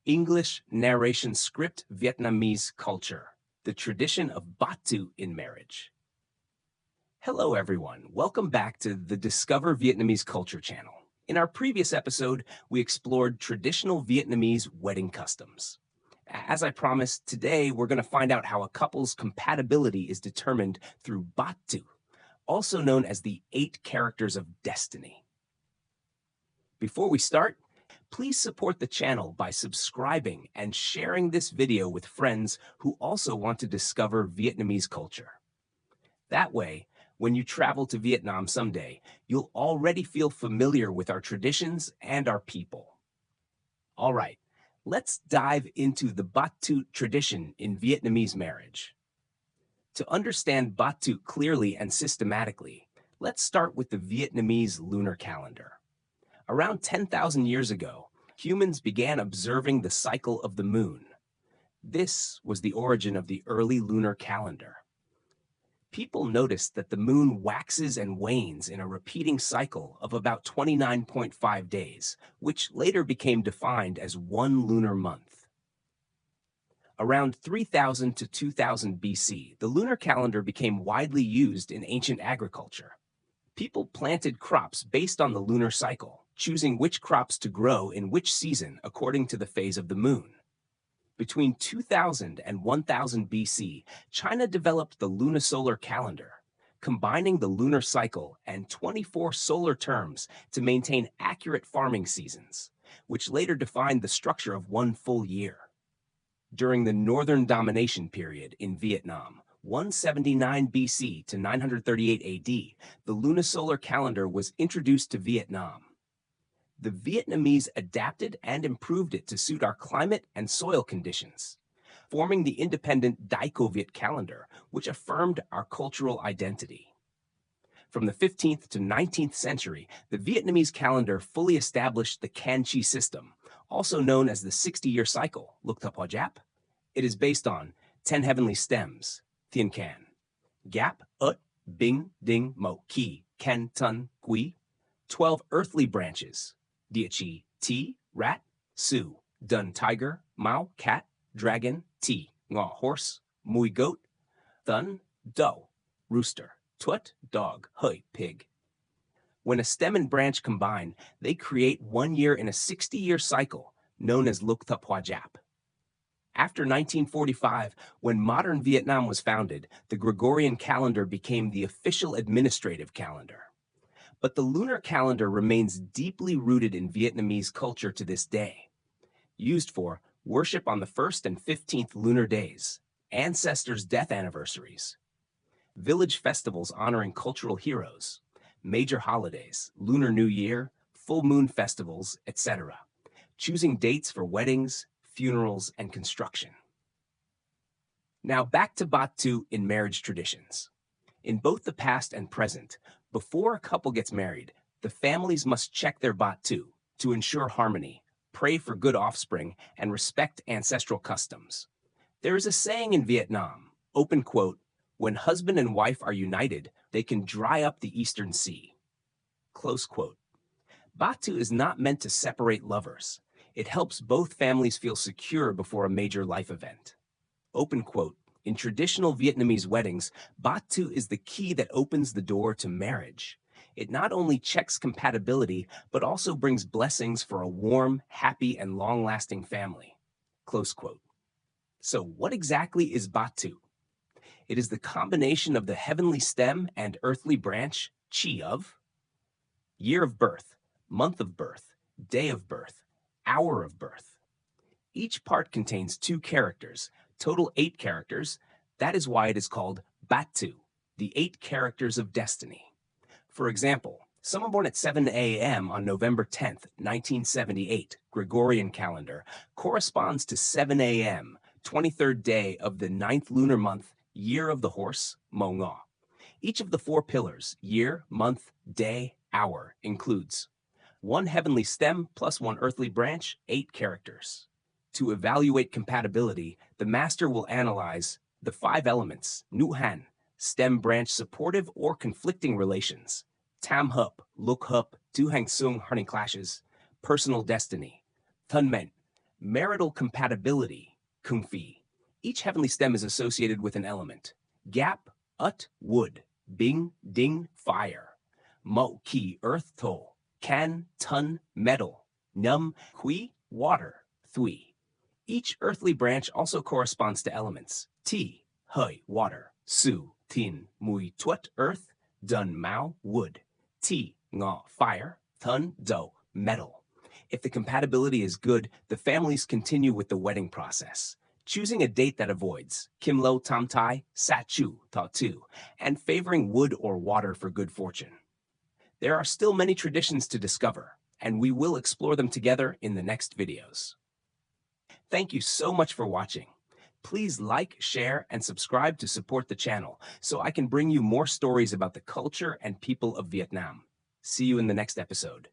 English narration script Vietnamese culture, the tradition of Batu in marriage. Hello everyone, welcome back to the Discover Vietnamese Culture channel. In our previous episode, we explored traditional Vietnamese wedding customs. As I promised, today we're going to find out how a couple's compatibility is determined through Batu, also known as the 8 characters of destiny. Before we start, please support the channel by subscribing and sharing this video with friends who also want to discover Vietnamese culture. That way, when you travel to Vietnam someday, you'll already feel familiar with our traditions and our people. All right, let's dive into the Batu tradition in Vietnamese marriage. To understand Batu clearly and systematically, let's start with the Vietnamese lunar calendar. Around 10,000 years ago, humans began observing the cycle of the moon. This was the origin of the early lunar calendar. People noticed that the moon waxes and wanes in a repeating cycle of about 29.5 days, which later became defined as one lunar month. Around 3000 to 2000 BC, the lunar calendar became widely used in ancient agriculture. People planted crops based on the lunar cycle, choosing which crops to grow in which season according to the phase of the moon. Between 2000 and 1000 BC, China developed the lunisolar calendar, combining the lunar cycle and 24 solar terms to maintain accurate farming seasons, which later defined the structure of one full year. During the Northern Domination period in Vietnam, 179 BC to 938 AD, the lunisolar calendar was introduced to Vietnam. The Vietnamese adapted and improved it to suit our climate and soil conditions, forming the independent Dai Viet calendar, which affirmed our cultural identity. From the 15th to 19th century, the Vietnamese calendar fully established the Can Chi system, also known as the 60-year cycle, Luk Thap Hoa Giáp. It is based on 10 heavenly stems, Thien Can, Gap, Ut, Bing, Ding, Mo, Ki, Ken, Tun, Quy, 12 earthly branches, Địa Chi, T, rat, Su, Dun, tiger, Mao, cat, dragon, T, Ngọ, horse, Mui, goat, Thun, doe, rooster, Tuất, dog, Hơi, pig. When a stem and branch combine, they create 1 year in a 60-year cycle, known as Luk Thap Hoa Giáp. After 1945, when modern Vietnam was founded, the Gregorian calendar became the official administrative calendar. But the lunar calendar remains deeply rooted in Vietnamese culture to this day. Used for worship on the 1st and 15th lunar days, ancestors' death anniversaries, village festivals honoring cultural heroes, major holidays, Lunar New Year, full moon festivals, etc., choosing dates for weddings, funerals, and construction. Now back to Batu in marriage traditions. In both the past and present, before a couple gets married, the families must check their Batu to ensure harmony, pray for good offspring, and respect ancestral customs. There is a saying in Vietnam, open quote, "When husband and wife are united, they can dry up the Eastern Sea." Close quote. Batu is not meant to separate lovers. It helps both families feel secure before a major life event. Open quote. In traditional Vietnamese weddings, Batu is the key that opens the door to marriage. It not only checks compatibility, but also brings blessings for a warm, happy, and long-lasting family. Close quote. So what exactly is Batu? It is the combination of the heavenly stem and earthly branch, Chi of, year of birth, month of birth, day of birth, hour of birth. Each part contains 2 characters, total 8 characters. That is why it is called Batu, the 8 characters of destiny. For example, someone born at 7 a.m. on November 10th, 1978, Gregorian calendar, corresponds to 7 a.m., 23rd day of the 9th lunar month, year of the horse, Mo Ngo. Each of the 4 pillars, year, month, day, hour, includes 1 heavenly stem plus 1 earthly branch, 8 characters. To evaluate compatibility, the master will analyze the 5 elements, Nu Han, stem branch supportive or conflicting relations, Tam Hup, Luk Hup, Tu Hang Sung, Harning clashes, personal destiny, Thun Men, Marital compatibility, kung fi. Each heavenly stem is associated with an element. Gap, ut, wood. Bing, ding, fire. Mo, ki, earth, to. Kan, tun, metal. Num, qui, water, thui. Each earthly branch also corresponds to elements. Ti, hui, water. Su, tin, mui, twat, earth. Dun, mao, wood. Ti, nga, fire. Thun, do, metal. If the compatibility is good, the families continue with the wedding process, choosing a date that avoids kimlo tam tai, sachu ta tu, and favoring wood or water for good fortune. There are still many traditions to discover, and we will explore them together in the next videos. Thank you so much for watching. Please like, share, and subscribe to support the channel so I can bring you more stories about the culture and people of Vietnam. See you in the next episode.